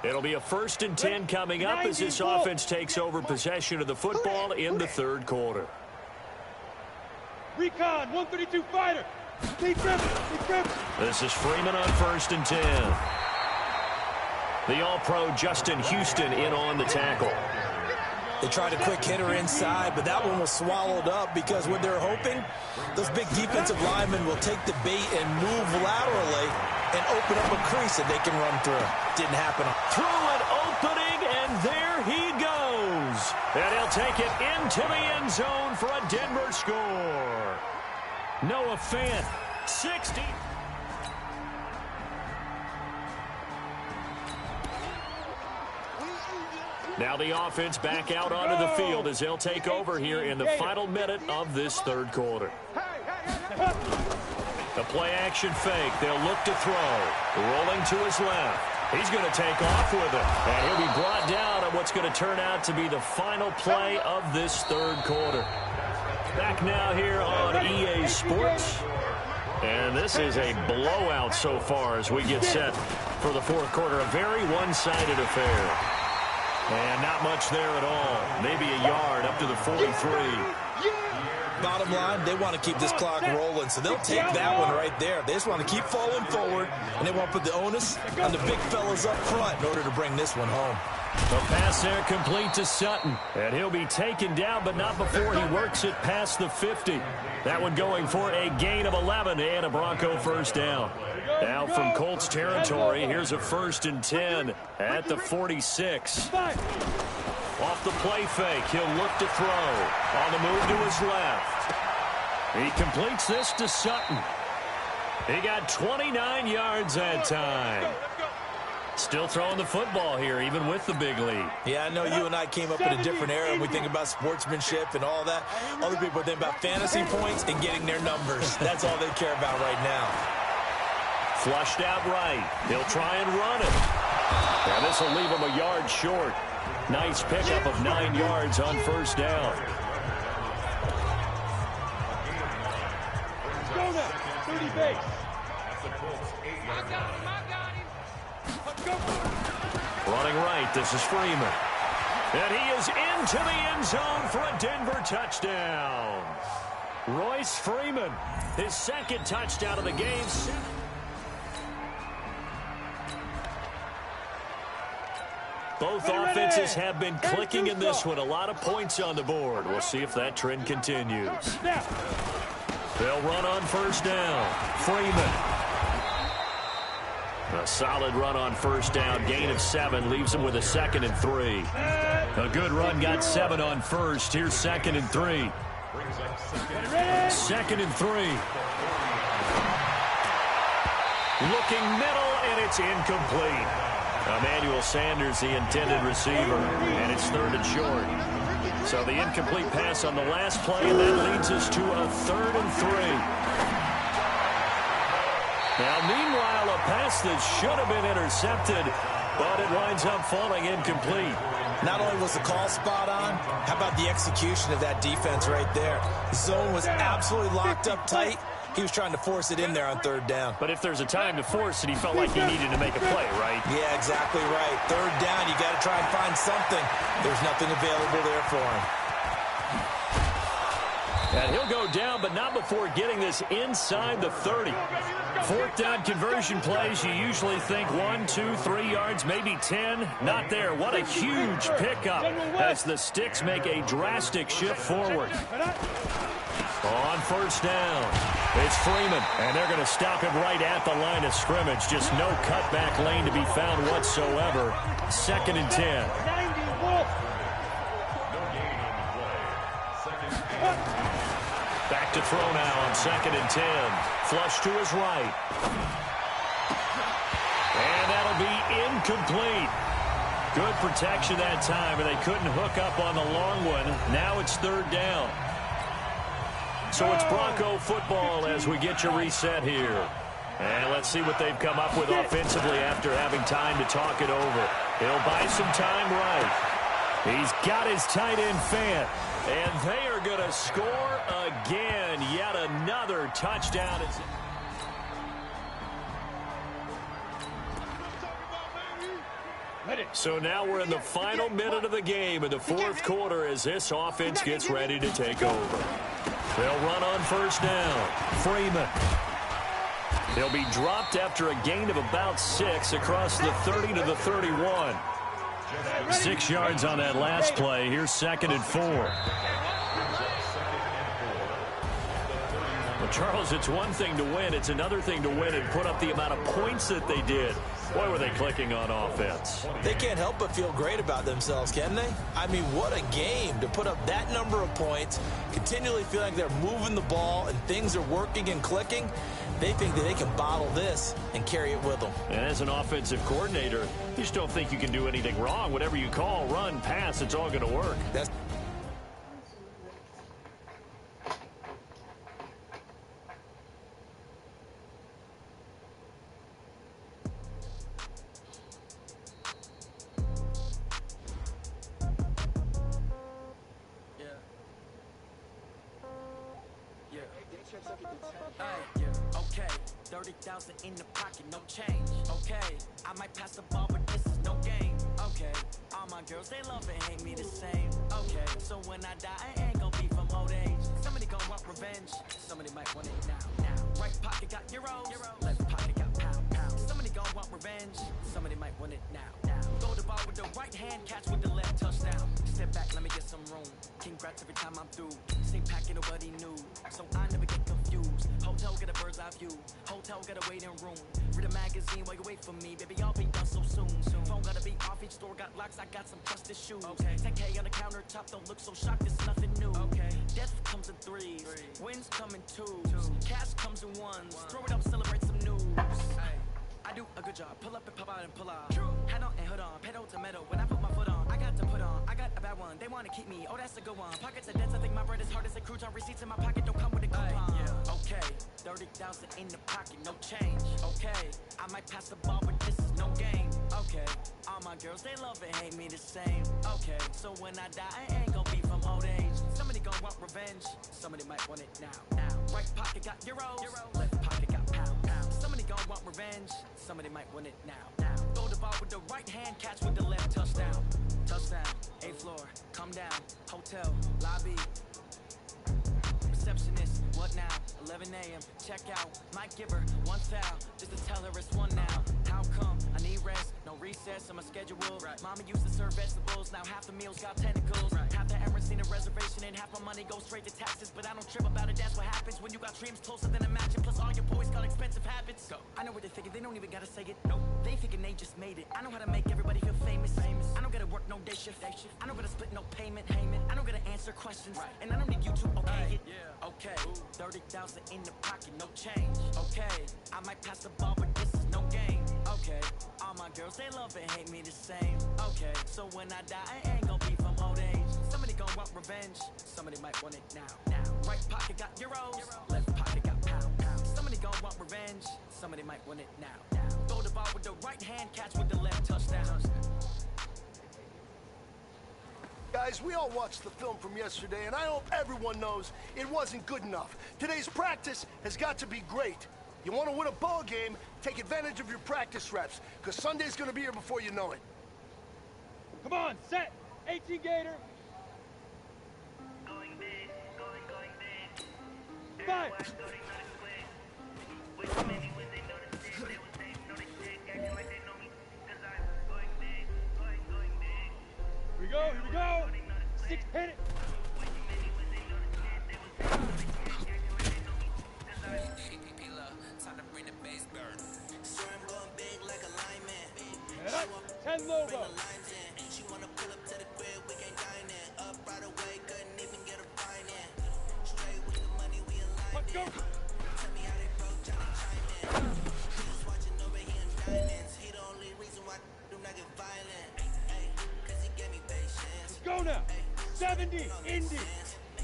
It'll be a 1st and 10 coming up as this offense takes over possession of the football in the third quarter. Recon, 132 fighter. This is Freeman on 1st and 10. The All-Pro Justin Houston in on the tackle. They tried a quick hitter inside, but that one was swallowed up because what they're hoping, those big defensive linemen will take the bait and move laterally and open up a crease that they can run through. Didn't happen. Through an opening, and there he goes. And he'll take it into the end zone for a Denver score. Noah Fant, 60. Now the offense back out onto the field as they'll take over here in the final minute of this third quarter. The play-action fake. They'll look to throw. Rolling to his left. He's going to take off with it. And he'll be brought down on what's going to turn out to be the final play of this third quarter. Back now here on EA Sports. And this is a blowout so far as we get set for the fourth quarter. A very one-sided affair. And not much there at all. Maybe a yard up to the 43. Bottom line, they want to keep this clock rolling, so they'll take that one right there. They just want to keep falling forward, and they want to put the onus on the big fellas up front in order to bring this one home. The pass there complete to Sutton. And he'll be taken down, but not before he works it past the 50. That one going for a gain of 11 and a Bronco first down. Now from Colts territory, here's a 1st and 10 at the 46. Off the play fake, he'll look to throw. On the move to his left. He completes this to Sutton. He got 29 yards that time. Still throwing the football here, even with the big lead. Yeah, I know you and I came up in a different era, and we think about sportsmanship and all that. Other people think about fantasy points and getting their numbers. That's all they care about right now. Flushed out right. He'll try and run it. And this will leave him a yard short. Nice pickup of 9 yards on first down. Go now, 30 base. Running right, this is Freeman. And he is into the end zone for a Denver touchdown. Royce Freeman, his second touchdown of the game. Both offenses have been clicking in this one. A lot of points on the board. We'll see if that trend continues. They'll run on first down. Freeman. A solid run on first down. Gain of 7 leaves him with a 2nd and 3. A good run got 7 on first. Here's 2nd and 3. 2nd and 3. Looking middle, and it's incomplete. Emmanuel Sanders, the intended receiver, and it's 3rd and short. So the incomplete pass on the last play, and that leads us to a 3rd and 3. Now, meanwhile, a pass that should have been intercepted, but it winds up falling incomplete. Not only was the call spot on, how about the execution of that defense right there? The zone was absolutely locked up tight. He was trying to force it in there on 3rd down. But if there's a time to force it, he felt like he needed to make a play, right? Yeah, exactly right. 3rd down, you got to try and find something. There's nothing available there for him. And he'll go down, but not before getting this inside the 30. 4th down conversion plays, you usually think 1, 2, 3 yards, maybe 10. Not there. What a huge pickup as the Sticks make a drastic shift forward. On first down, it's Freeman, and they're going to stop him right at the line of scrimmage. Just no cutback lane to be found whatsoever. 2nd and 10. Back to throw now on 2nd and 10. Flush to his right. And that'll be incomplete. Good protection that time, but they couldn't hook up on the long one. Now it's 3rd down. So it's Bronco football as we get you reset here. And let's see what they've come up with offensively after having time to talk it over. He'll buy some time right. He's got his tight end Fant. And they are going to score again. Yet another touchdown. So now we're in the final minute of the game in the fourth quarter as this offense gets ready to take over. They'll run on first down. Freeman. He'll be dropped after a gain of about 6 across the 30 to the 31. 6 yards on that last play. Here's 2nd and 4. Well, Charles, it's one thing to win. It's another thing to win and put up the amount of points that they did. Boy, were they clicking on offense. They can't help but feel great about themselves, can they? I mean, what a game to put up that number of points, continually feel like they're moving the ball and things are working and clicking. They think that they can bottle this and carry it with them. And as an offensive coordinator, you just don't think you can do anything wrong. Whatever you call, run, pass, it's all going to work. That's okay, 30,000 in the pocket, no change. Okay, I might pass the ball, but this is no game. Okay, all my girls, they love and hate me the same. Okay, so when I die, I ain't gonna be from old age. Somebody gonna want revenge, somebody might want it now. Right pocket got euros, left pocket got pounds. Somebody gonna want revenge, somebody might want it now. Throw the ball with the right hand, catch with the left, touchdown. Step back, let me get some room. Congrats every time I'm through. Same packet, nobody knew, so I never get confused. Hotel got a bird's eye view. Hotel got a waiting room. Read a magazine while you wait for me. Baby, I'll be done so soon. Phone gotta be off. Each store got locks. I got some trusted shoes. Okay. 10K on the countertop. Don't look so shocked. It's nothing new. Okay. Death comes in threes. Wins come in twos. Cash comes in ones. Throw it up, celebrate some news. I do a good job. Pull up and pop out and pull out. Hat on and hood on. Pedal to metal. When I put my foot on, I got to put on. I got a bad one. They want to keep me. Oh, that's a good one. Pockets are dense. I think my bread is hard as a crouton. Receipts in my pocket don't come with a coupon. Okay. 30,000 in the pocket, no change. Okay. I might pass the ball, but this is no game. Okay. All my girls, they love and hate me the same. Okay. So when I die, I ain't gonna be from old age. Somebody gonna want revenge. Somebody might want it now. Right pocket got euros. Left pocket got pounds. Somebody gonna want revenge. Somebody might want it now. Throw the ball with the right hand, catch with the left, touchdown. Touchdown, 8th floor, come down, hotel, lobby. Receptionist, what now? 11 a.m., check out, might give her one foul, just to tell her it's one now. How come? I need rest, no recess on my schedule. Mama used to serve vegetables, now half the meals got tentacles. Half the errands need a reservation and half my money goes straight to taxes. But I don't trip about it, that's what happens when you got dreams closer than a mansion. Plus all your boys got expensive habits. Go. I know what they're thinking, they don't even gotta say it. Nope. They thinking they just made it. I know how to make everybody feel famous. I don't gotta work no day shift. I don't gotta split no payment. I don't gotta answer questions. And I don't need you to okay it. Okay. 30,000 in the pocket, no change. Okay. I might pass the ball, but this is no game. Okay. All my girls, they love and hate me the same. Okay. So when I die, I ain't gonna be from old age. Somebody gonna want revenge. Somebody might want it now. Right pocket got euros. Left pocket got pounds. Somebody gonna want revenge. Somebody might want it now. Throw the ball with the right hand, catch with the left, touchdown. Guys, we all watched the film from yesterday, and I hope everyone knows it wasn't good enough. Today's practice has got to be great. You want to win a ball game, take advantage of your practice reps, because Sunday's going to be here before you know it. Come on, set. 18 Gator. Going big, going big. Five. Here we go. 6, hit it. Head up. 10 logo. She wanna pull up to the crib, we can dine in. Up right away, couldn't even get a fine in. Straight with the money, we aligned. Let's go. Tell me how they broke, tryna chime in. He was watching over here in diamonds. He the only reason why do not get violent. Hey, cause he gave me patience. Let's go now. 70, Indy.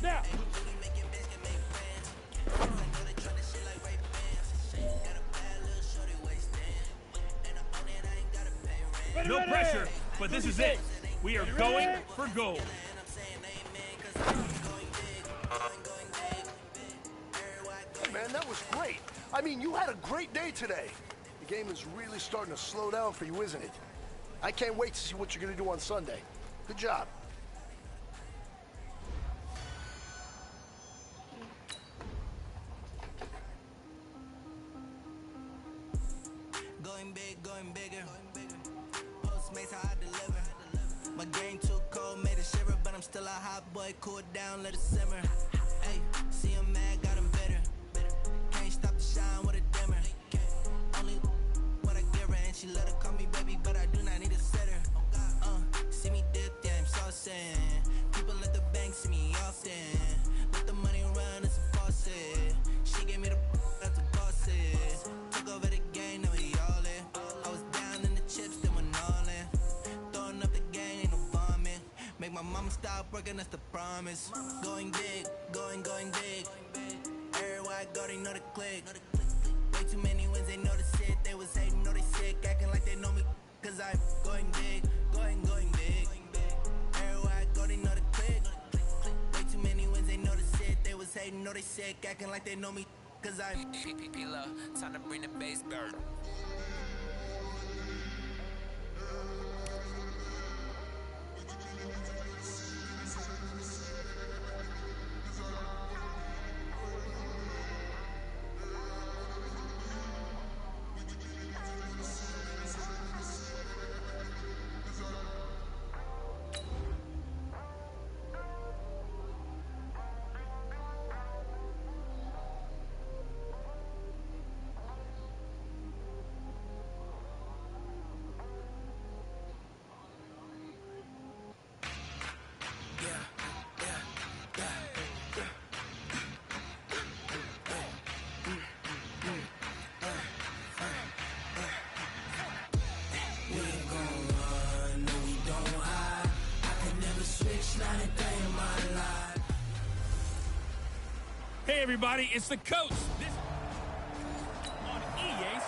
Now. No pressure, but this is it. We are going for gold. Hey, man, that was great. I mean, you had a great day today. The game is really starting to slow down for you, isn't it? I can't wait to see what you're going to do on Sunday. Good job. Going big, going bigger. Postmates how I deliver. My game too cold, made it shiver, but I'm still a hot boy. Cool it down, let it simmer. Hey, see him mad, got him bitter. Can't stop the shine with a dimmer. Only what I give her, and she let her call me baby, but I do not need a sitter. See me dip, yeah, I'm saucing. People at the bank see me often. Let the money run, it's a faucet. She gave me the that's a boss it. Took over the game, now we all in. I was down in the chips, then went all in. Throwing up the gang, ain't no bombing. Make my mama stop working, that's the promise. Going big, going big. Everywhere I go, they know the click. Way too many wins, they know the shit. They was hating, know they sick, acting like they know me. Cause I'm going big, going big. Everywhere I go, they know the click. Way too many wins, they know the shit. They was hating, know they sick, acting like they know me. Cause I'm P-P-P-Love, time to bring the bass bird. Hey, everybody, it's the coach. This on EA.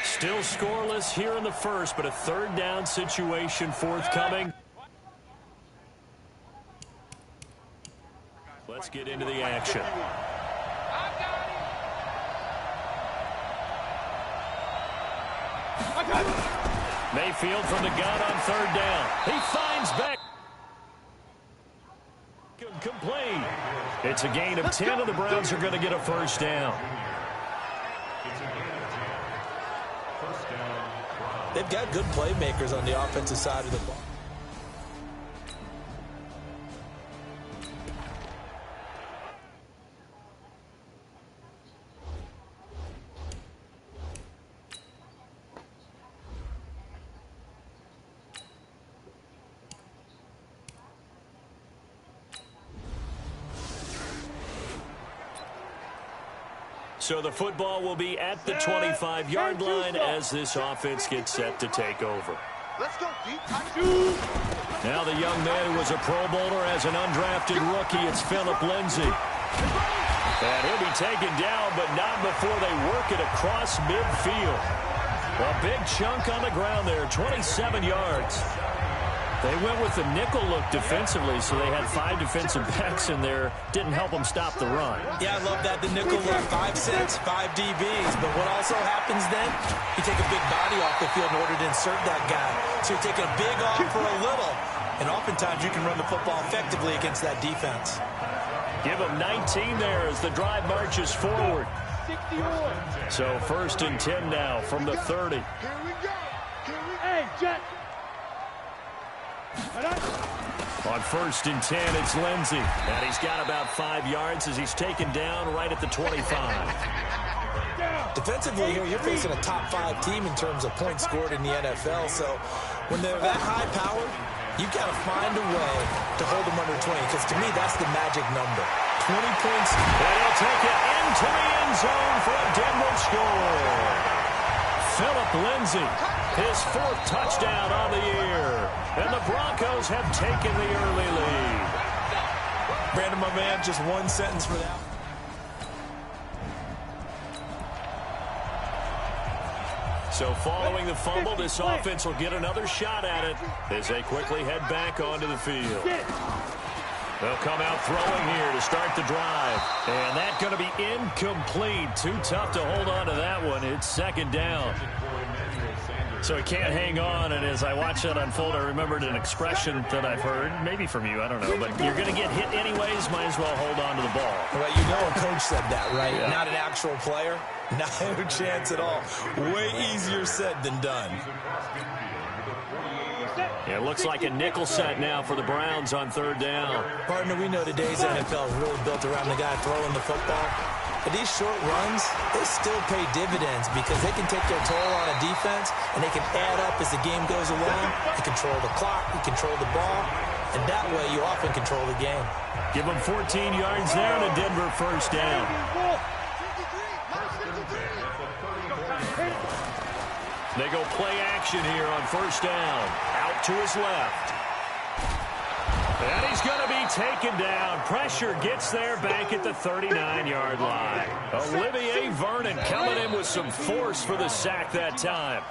Still scoreless here in the first, but a third down situation forthcoming. Let's get into the action. Mayfield from the gun on third down. He finds back. Complete. It's a gain of 10, and the Browns are going to get a first down. They've got good playmakers on the offensive side of the ball. So the football will be at the 25-yard line as this offense gets set to take over. Let's go, Pete. Now the young man who was a Pro Bowler as an undrafted rookie, it's Philip Lindsay. And he'll be taken down, but not before they work it across midfield. A big chunk on the ground there, 27 yards. They went with the nickel look defensively, so they had 5 defensive backs in there. Didn't help them stop the run. Yeah, I love that. The nickel look, 5 sets, 5 DBs. But what also happens then, you take a big body off the field in order to insert that guy. So you're taking a big off for a little. And oftentimes you can run the football effectively against that defense. Give them 19 there as the drive marches forward. 61. So 1st and 10 now from the 30. Here we go. Hey, Jet. On 1st and 10, it's Lindsay. And he's got about 5 yards as he's taken down right at the 25. Defensively here, you're facing a top 5 team in terms of points scored in the NFL. So when they're that high powered, you've got to find a way to hold them under 20. Because to me, that's the magic number. 20 points. And he'll take it into the end zone for a Denver score. Philip Lindsay, his 4th touchdown on the year. And the Broncos have taken the early lead. Brandon, my man, just one sentence for that. So following the fumble, this offense will get another shot at it as they quickly head back onto the field. They'll come out throwing here to start the drive. And that's going to be incomplete. Too tough to hold on to that one. It's 2nd down. So he can't hang on, and as I watch that unfold, I remembered an expression that I've heard, maybe from you, I don't know, but you're going to get hit anyways, might as well hold on to the ball. Well, you know a coach said that, right? Yeah. Not an actual player. Not a chance at all. Way easier said than done. Yeah, it looks like a nickel set now for the Browns on third down. Partner, we know today's NFL is really built around the guy throwing the football. But these short runs, they still pay dividends because they can take their toll on a defense, and they can add up as the game goes along. You control the clock, you control the ball, and that way you often control the game. Give them 14 yards there and a Denver first down. They go play action here on first down. Out to his left. And he's going to be taken down. Pressure gets there back at the 39-yard line. Olivier Vernon coming in with some force for the sack that time.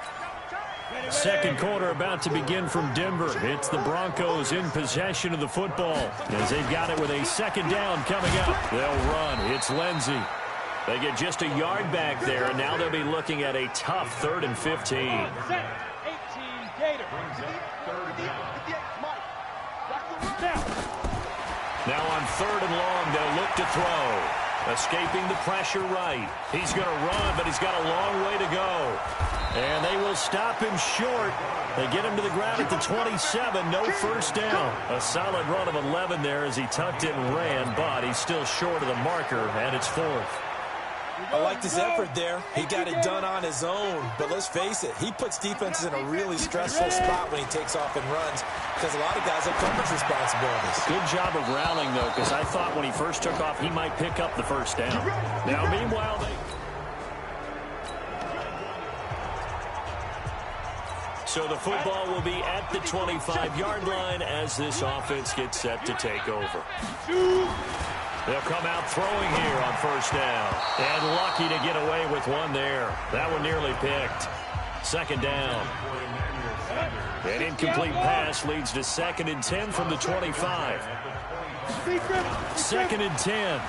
Second quarter about to begin from Denver. It's the Broncos in possession of the football as they've got it with a second down coming up. They'll run. It's Lindsey. They get just a yard back there, and now they'll be looking at a tough 3rd and 15. 18 Gator. Now on 3rd and long, they'll look to throw. Escaping the pressure right. He's going to run, but he's got a long way to go. And they will stop him short. They get him to the ground at the 27. No first down. A solid run of 11 there as he tucked it and ran, but he's still short of the marker, and it's 4th. I liked his effort there. He got it done on his own. But let's face it, he puts defenses in a really stressful spot when he takes off and runs because a lot of guys have coverage responsibilities. Good job of rallying, though, because I thought when he first took off, he might pick up the first down. Now, meanwhile, so the football will be at the 25-yard line as this offense gets set to take over. They'll come out throwing here on first down. And lucky to get away with one there. That one nearly picked. Second down. An incomplete pass leads to 2nd and 10 from the 25. 2nd and 10.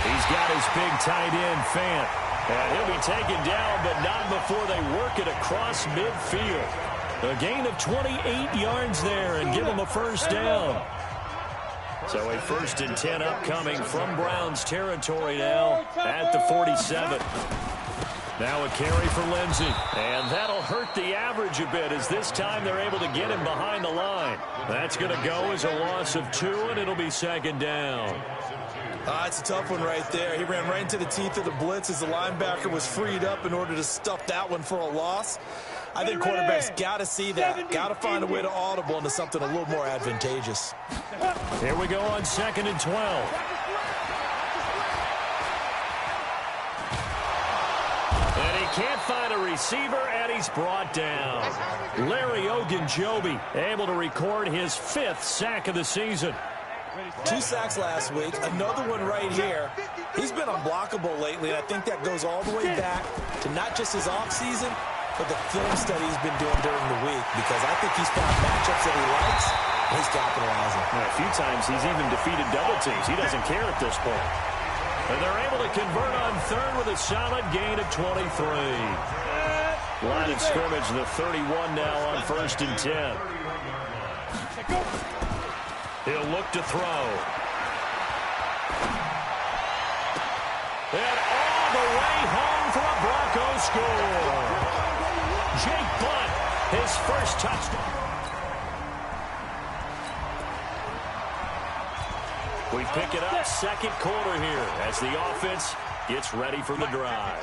He's got his big tight end, Fant. And he'll be taken down, but not before they work it across midfield. A gain of 28 yards there and give them a first down. So a 1st and 10 upcoming from Browns territory now at the 47. Now a carry for Lindsey. And that'll hurt the average a bit as this time they're able to get him behind the line. That's going to go as a loss of 2, and it'll be 2nd down. It's a tough one right there. He ran right into the teeth of the blitz as the linebacker was freed up in order to stuff that one for a loss. I think quarterbacks got to see that. Got to find a way to audible into something a little more advantageous. Here we go on 2nd and 12. And he can't find a receiver, and he's brought down. Larry Ogunjobi able to record his 5th sack of the season. 2 sacks last week, another one right here. He's been unblockable lately, and I think that goes all the way back to not just his offseason, but the film study he's been doing during the week, because I think he's found matchups that he likes, and he's capitalizing. A few times he's even defeated double teams. He doesn't care at this point. And they're able to convert on 3rd with a solid gain of 23. Line of scrimmage, the 31 now on 1st and 10. He'll look to throw. And all the way home for a Broncos score. Jake Butt, his first touchdown. We pick it up 2nd quarter here as the offense gets ready for the drive.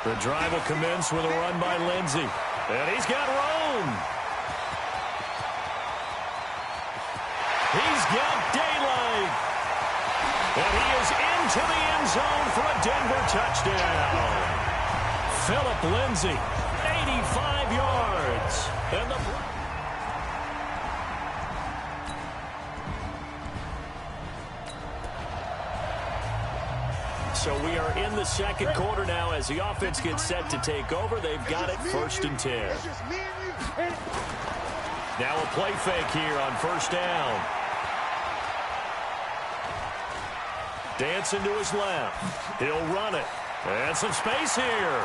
The drive will commence with a run by Lindsey. And he's got room. He's got daylight. And he is into the end zone for a Denver touchdown. Philip Lindsey, 85 yards. And so we are in the 2nd quarter now as the offense gets set to take over. They've got it 1st and 10. Now a play fake here on 1st down. Dancing to his left. He'll run it. And some space here.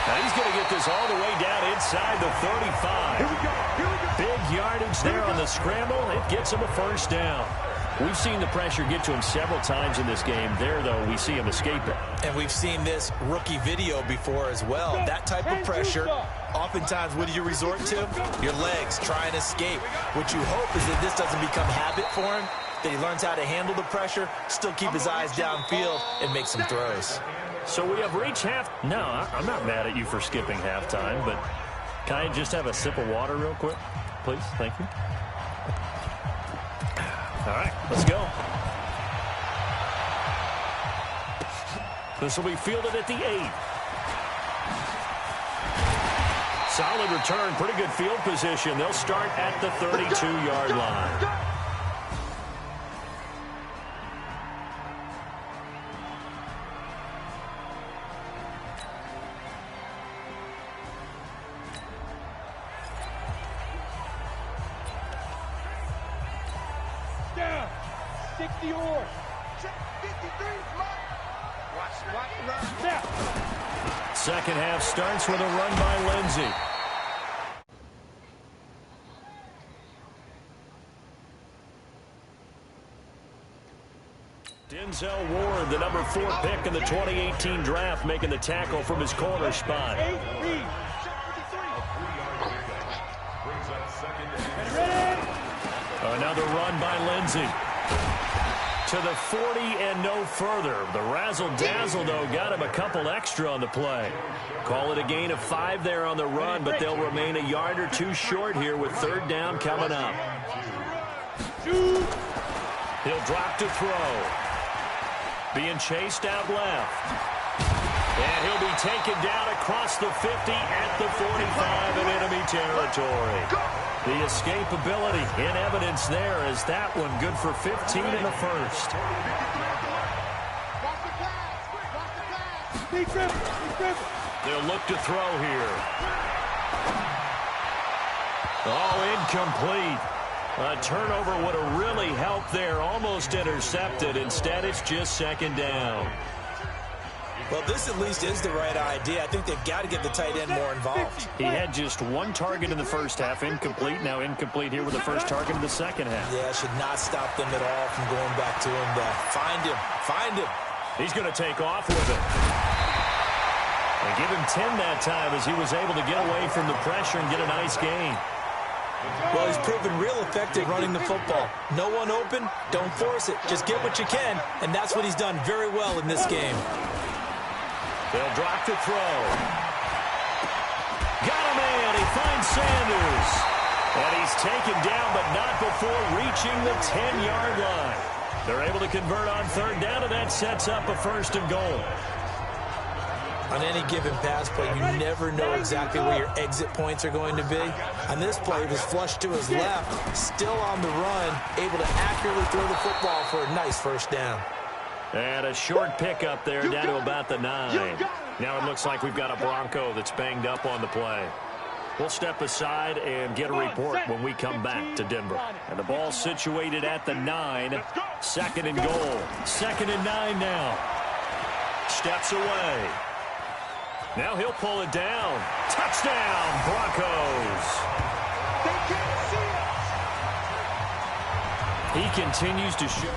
Now he's going to get this all the way down inside the 35. Here we go. Big yardage there on the scramble. It gets him a first down. We've seen the pressure get to him several times in this game. There, though, we see him escape it. And we've seen this rookie video before as well. That type of pressure, oftentimes, what do you resort to? Your legs, try and escape. What you hope is that this doesn't become habit for him, that he learns how to handle the pressure, still keep his eyes downfield, and make some throws. So we have reached half. No, I'm not mad at you for skipping halftime, but can I just have a sip of water real quick, please? Thank you. All right, let's go. This will be fielded at the 8. Solid return, pretty good field position. They'll start at the 32-yard line. Down. 60 or. Check 53, Watch. Now. Second half starts with a run by Lindsey. Denzel Ward, the number 4 pick in the 2018 draft, making the tackle from his corner spot. Another run by Lindsey. To the 40 and no further. The razzle-dazzle, though, got him a couple extra on the play. Call it a gain of 5 there on the run, but they'll remain a yard or 2 short here with third down coming up. He'll drop to throw. Being chased out left. And he'll be taken down across the 50 at the 45 in enemy territory. The escapability in evidence there as that one good for 15 in the first. They'll look to throw here. Oh, incomplete. A turnover would have really helped there. Almost intercepted. Instead, it's just second down. Well, this at least is the right idea. I think they've got to get the tight end more involved. He had just 1 target in the first half, incomplete. Now incomplete here with the first target in the second half. Yeah, should not stop them at all from going back to him. Find him. He's going to take off with it. They give him 10 that time as he was able to get away from the pressure and get a nice gain. Well, he's proven real effective running the football. No one open, don't force it. Just get what you can, and that's what he's done very well in this game. They'll drop to throw. Got a man. He finds Sanders. And he's taken down, but not before reaching the 10-yard line. They're able to convert on third down, and that sets up a first and goal. On any given pass play, you never know exactly where your exit points are going to be. On this play, he was flushed to his left, still on the run, able to accurately throw the football for a nice first down. And a short pickup there down to about the 9. Now it looks like we've got a Bronco that's banged up on the play. We'll step aside and get a report when we come back to Denver. And the ball situated at the 9. Second and goal. Second and 9 now. Steps away. Now he'll pull it down. Touchdown, Broncos. He continues to show.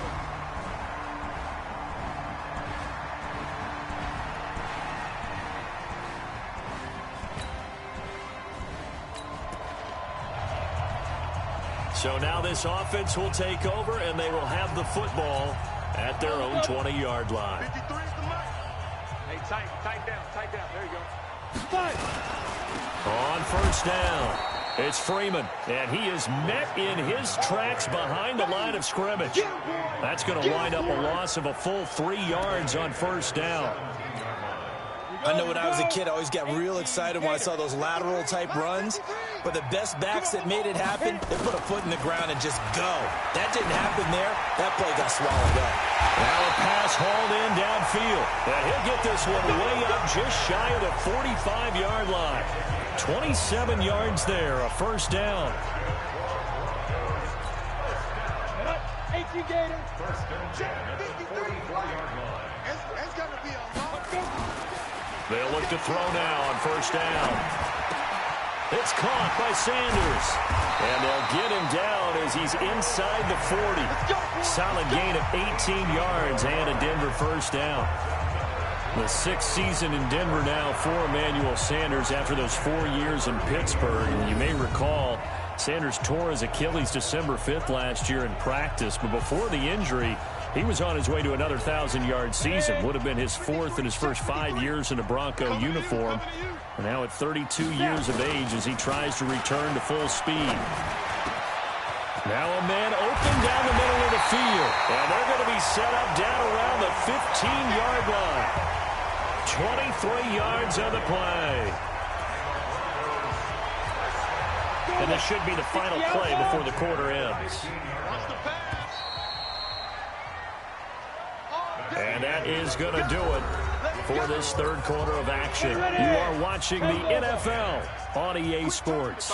So now this offense will take over, and they will have the football at their own 20-yard line. Hey, tight down. There you go. On first down, it's Freeman, and he is met in his tracks behind the line of scrimmage. That's going to wind up a loss of a full 3 yards on first down. I know when I was a kid, I always got real excited when I saw those lateral-type runs. But the best backs that made it happen, they put a foot in the ground and just go. That didn't happen there. That play got swallowed up. Now a pass hauled in downfield. And he'll get this one way up just shy of the 45-yard line. 27 yards there, a first down. 18 Gator. First down at the 44-yard line. It's going to be a long. They'll look to throw now on first down. It's caught by Sanders. And they'll get him down as he's inside the 40. Solid gain of 18 yards and a Denver first down. The 6th season in Denver now for Emmanuel Sanders after those 4 years in Pittsburgh. And you may recall Sanders tore his Achilles December 5th last year in practice. But before the injury, he was on his way to another 1,000-yard season. Would have been his 4th in his first 5 years in a Bronco uniform. And now at 32 years of age as he tries to return to full speed. Now a man open down the middle of the field. And they're going to be set up down around the 15-yard line. 23 yards on the play. And this should be the final play before the quarter ends. And that is going to do it for this third quarter of action. You are watching the NFL on EA Sports.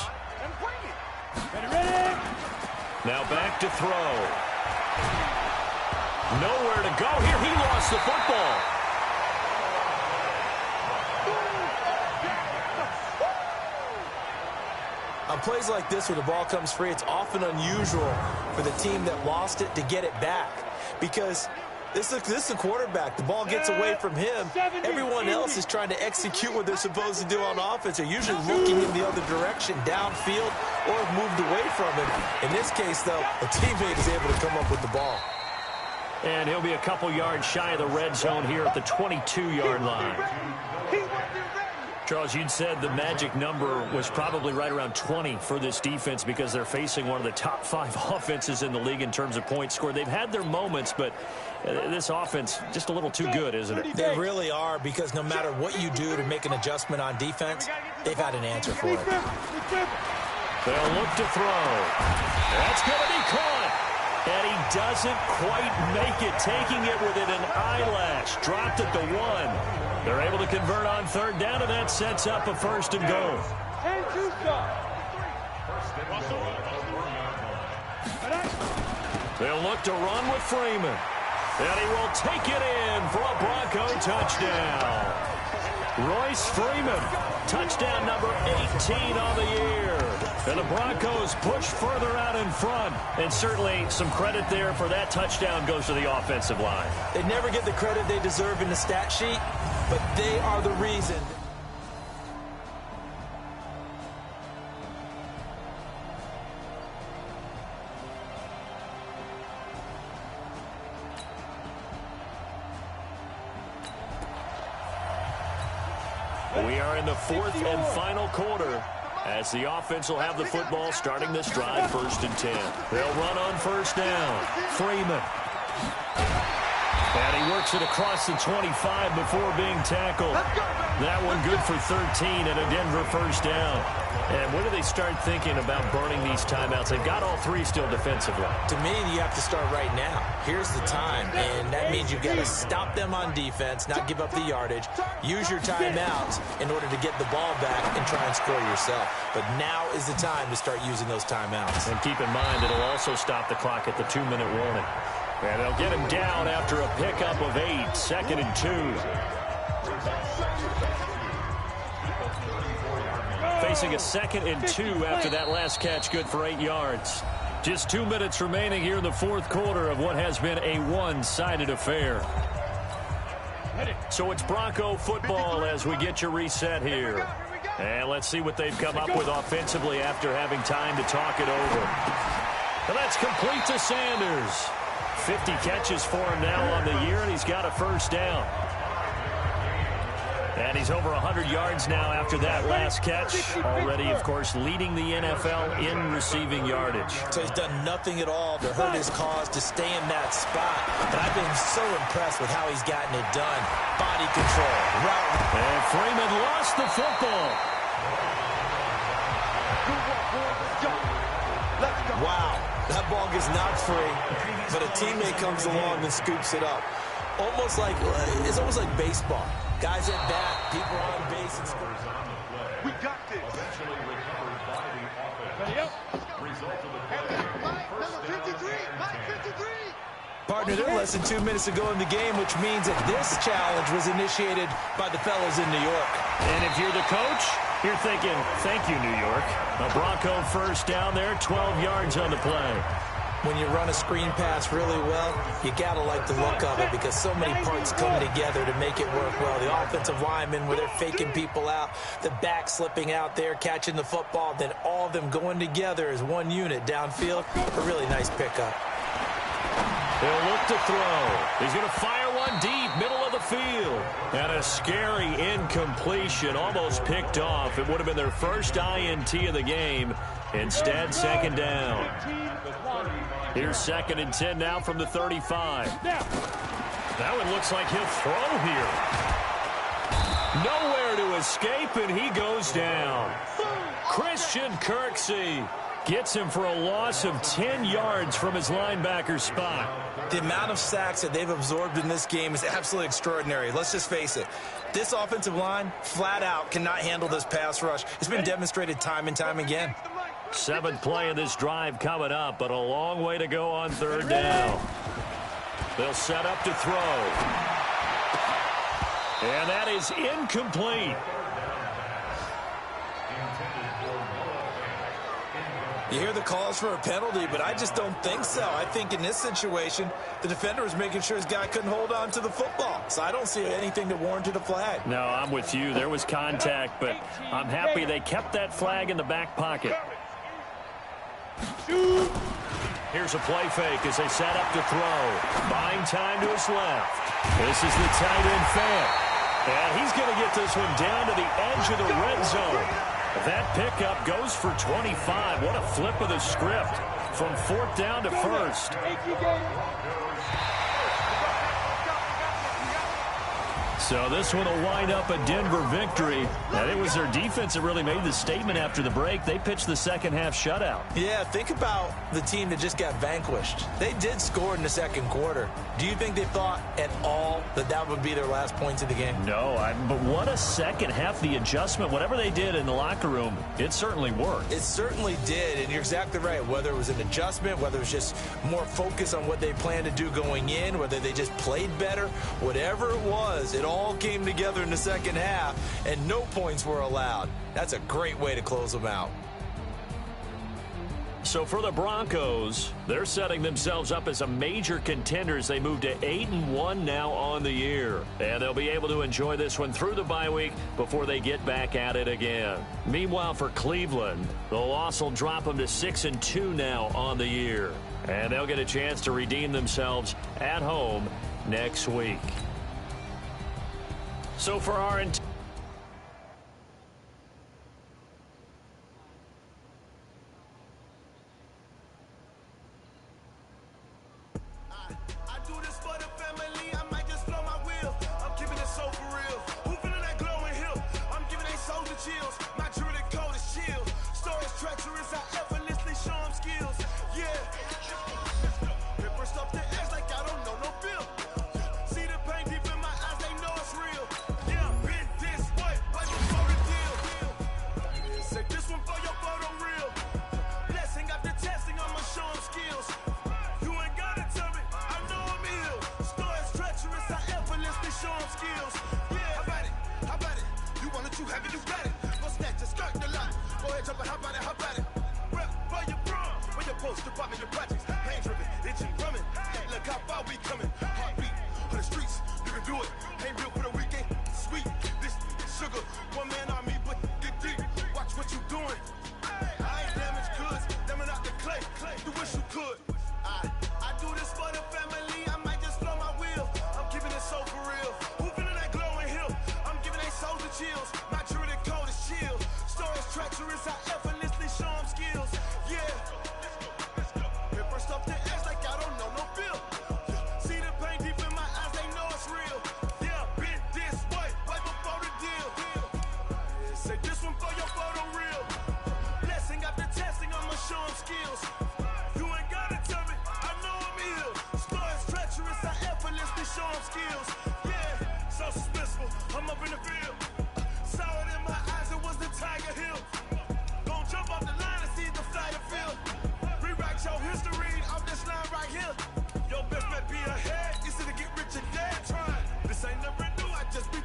Now back to throw. Nowhere to go here. He lost the football. On plays like this where the ball comes free, it's often unusual for the team that lost it to get it back. Because this is a quarterback. The ball gets away from him. Everyone else is trying to execute what they're supposed to do on offense. They're usually looking in the other direction, downfield, or have moved away from it. In this case, though, a teammate is able to come up with the ball. And he'll be a couple yards shy of the red zone here at the 22-yard line. Charles, you'd said the magic number was probably right around 20 for this defense because they're facing one of the top 5 offenses in the league in terms of points scored. They've had their moments, but this offense just a little too good, isn't it? They really are, because no matter what you do to make an adjustment on defense, they've had an answer for it. They'll look to throw. That's going to be caught. And he doesn't quite make it, taking it within an eyelash. Dropped at the 1. They're able to convert on third down, and that sets up a first and goal. They'll look to run with Freeman. And he will take it in for a Bronco touchdown. Royce Freeman, touchdown number 18 on the year. And the Broncos push further out in front. And certainly some credit there for that touchdown goes to the offensive line. They never get the credit they deserve in the stat sheet, but they are the reason. We are in the 4th and final quarter as the offense will have the football starting this drive, 1st and 10. They'll run on first down. Freeman. And he works it across the 25 before being tackled. That one good for 13 and a Denver first down. And when do they start thinking about burning these timeouts? They've got all 3 still defensively. To me, you have to start right now. Here's the time, and that means you've got to stop them on defense, not give up the yardage. Use your timeouts in order to get the ball back and try and score yourself. But now is the time to start using those timeouts. And keep in mind, it'll also stop the clock at the 2-minute warning. And they'll get him down after a pickup of 8, 2nd and 2. Facing a 2nd and 2 after that last catch, good for 8 yards. Just 2 minutes remaining here in the 4th quarter of what has been a one-sided affair. So it's Bronco football as we get your reset here. And let's see what they've come up with offensively after having time to talk it over. And that's complete to Sanders. 50 catches for him now on the year, and he's got a first down. And he's over 100 yards now after that last catch. Already, of course, leading the NFL in receiving yardage. So he's done nothing at all to hurt his cause, to stay in that spot. And I've been so impressed with how he's gotten it done. Body control, route. And Freeman lost the football. Wow, that ball gets knocked free, but a teammate comes along and scoops it up. It's almost like baseball. Guys at bat, people on base and score. We got this. Eventually recovered by the offense. Result of the play. Number 53, Mike 53. Partner, they're less than 2 minutes to go in the game, which means that this challenge was initiated by the fellas in New York. And if you're the coach, you're thinking, thank you, New York. A Bronco first down there, 12 yards on the play. When you run a screen pass really well, you got to like the look of it because so many parts come together to make it work well. The offensive linemen, where they're faking people out, the back slipping out there, catching the football, then all of them going together as one unit downfield. A really nice pickup. He'll look to throw. He's going to fire one deep, middle of the field. And a scary incompletion, almost picked off. It would have been their first INT of the game. Instead, second down. Here's 2nd and 10 now from the 35. That one looks like he'll throw here. Nowhere to escape, and he goes down. Christian Kirksey gets him for a loss of 10 yards from his linebacker spot. The amount of sacks that they've absorbed in this game is absolutely extraordinary. Let's just face it. This offensive line, flat out, cannot handle this pass rush. It's been demonstrated time and time again. 7th play of this drive coming up, but a long way to go on 3rd down. They'll set up to throw. And that is incomplete. You hear the calls for a penalty, but I just don't think so. I think in this situation, the defender was making sure his guy couldn't hold on to the football. So I don't see anything that warranted a flag. No, I'm with you. There was contact, but I'm happy they kept that flag in the back pocket. Here's a play fake as they set up to throw. Buying time to his left. This is the tight end fake. And he's going to get this one down to the edge of the red zone. That pickup goes for 25. What a flip of the script from 4th down to 1st. So this one will wind up a Denver victory. And it was their defense that really made the statement after the break. They pitched the second half shutout. Yeah, think about the team that just got vanquished. They did score in the 2nd quarter. Do you think they thought at all that that would be their last points of the game? No, but what a second half. The adjustment, whatever they did in the locker room, it certainly worked. It certainly did, and you're exactly right. Whether it was an adjustment, whether it was just more focus on what they planned to do going in, whether they just played better, whatever it was, it all came together in the second half, and no points were allowed. That's a great way to close them out. So for the Broncos, they're setting themselves up as a major contender as they move to 8-1 now on the year. And they'll be able to enjoy this one through the bye week before they get back at it again. Meanwhile, for Cleveland, the loss will drop them to 6-2 now on the year. And they'll get a chance to redeem themselves at home next week. So for our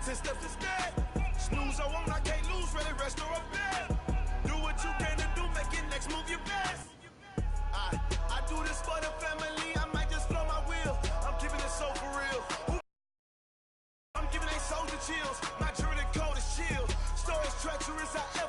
10 steps instead. Snooze, I won't, I can't lose, really rest or up bed. Do what you can to do, make it next move your best. I do this for the family, I might just blow my wheel. I'm keeping it so for real. I'm giving a soldier chills, my journey cold as chill. Stories treacherous, I